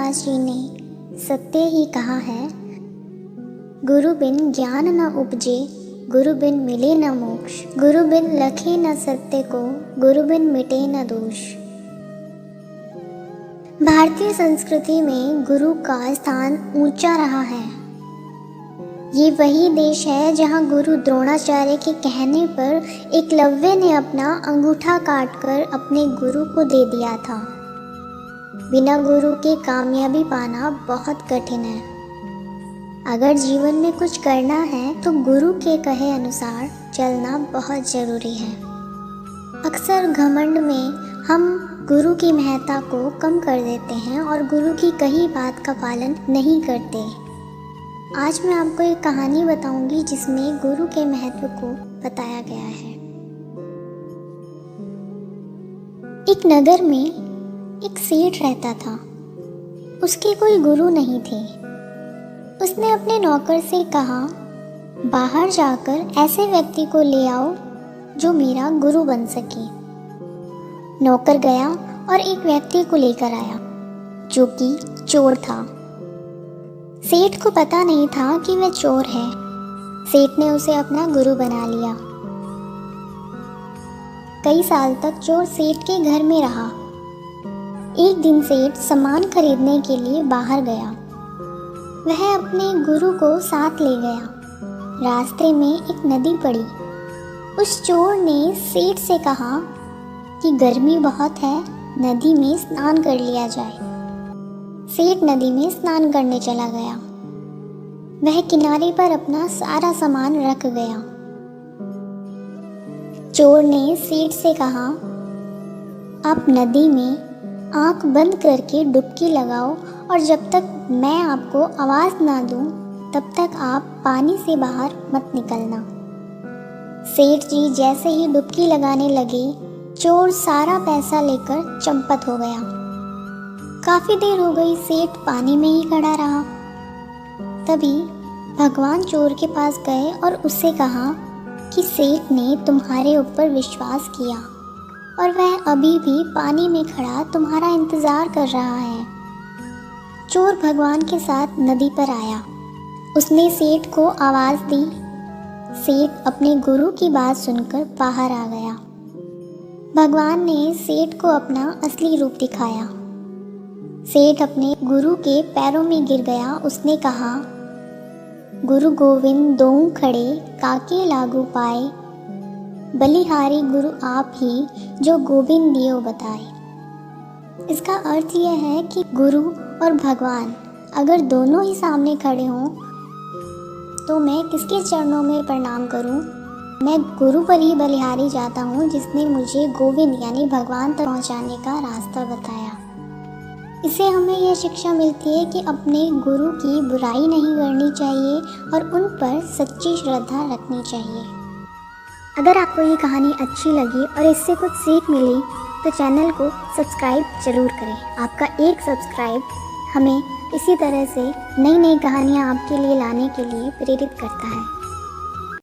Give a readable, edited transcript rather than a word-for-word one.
रविदास जी ने सत्य ही कहा है, गुरु बिन ज्ञान न उपजे, गुरु बिन मिले न मोक्ष, गुरु बिन लखे न सत्य को, गुरु बिन मिटे न दोष। भारतीय संस्कृति में गुरु का स्थान ऊंचा रहा है। ये वही देश है जहाँ गुरु द्रोणाचार्य के कहने पर एकलव्य ने अपना अंगूठा काटकर अपने गुरु को दे दिया था। बिना गुरु के कामयाबी पाना बहुत कठिन है। अगर जीवन में कुछ करना है तो गुरु के कहे अनुसार चलना बहुत ज़रूरी है। अक्सर घमंड में हम गुरु की महत्ता को कम कर देते हैं और गुरु की कही बात का पालन नहीं करते। आज मैं आपको एक कहानी बताऊंगी जिसमें गुरु के महत्व को बताया गया है। एक नगर में एक सेठ रहता था। उसके कोई गुरु नहीं थे। उसने अपने नौकर से कहा, बाहर जाकर ऐसे व्यक्ति को ले आओ जो मेरा गुरु बन सके। नौकर गया और एक व्यक्ति को लेकर आया जो कि चोर था। सेठ को पता नहीं था कि वह चोर है। सेठ ने उसे अपना गुरु बना लिया। कई साल तक चोर सेठ के घर में रहा। एक दिन सेठ सामान खरीदने के लिए बाहर गया। वह अपने गुरु को साथ ले गया। रास्ते में एक नदी पड़ी। उस चोर ने सेठ से कहा कि गर्मी बहुत है, नदी में स्नान कर लिया जाए। सेठ नदी में स्नान करने चला गया। वह किनारे पर अपना सारा सामान रख गया। चोर ने सेठ से कहा, आप नदी में आंख बंद करके डुबकी लगाओ और जब तक मैं आपको आवाज़ ना दूं तब तक आप पानी से बाहर मत निकलना। सेठ जी जैसे ही डुबकी लगाने लगे, चोर सारा पैसा लेकर चंपत हो गया। काफ़ी देर हो गई, सेठ पानी में ही खड़ा रहा। तभी भगवान चोर के पास गए और उससे कहा कि सेठ ने तुम्हारे ऊपर विश्वास किया और वह अभी भी पानी में खड़ा तुम्हारा इंतज़ार कर रहा है। चोर भगवान के साथ नदी पर आया। उसने सेठ को आवाज़ दी। सेठ अपने गुरु की बात सुनकर बाहर आ गया। भगवान ने सेठ को अपना असली रूप दिखाया। सेठ अपने गुरु के पैरों में गिर गया। उसने कहा, गुरु गोविंद दोऊ खड़े, काके लागू पाए, बलिहारी गुरु आप ही, जो गोविंद दियो बताए। इसका अर्थ यह है कि गुरु और भगवान अगर दोनों ही सामने खड़े हों तो मैं किसके चरणों में प्रणाम करूं? मैं गुरु पर ही बलिहारी जाता हूं जिसने मुझे गोविंद यानी भगवान तक पहुंचाने का रास्ता बताया। इससे हमें यह शिक्षा मिलती है कि अपने गुरु की बुराई नहीं करनी चाहिए और उन पर सच्ची श्रद्धा रखनी चाहिए। अगर आपको ये कहानी अच्छी लगी और इससे कुछ सीख मिली तो चैनल को सब्सक्राइब ज़रूर करें। आपका एक सब्सक्राइब हमें इसी तरह से नई नई कहानियाँ आपके लिए लाने के लिए प्रेरित करता है।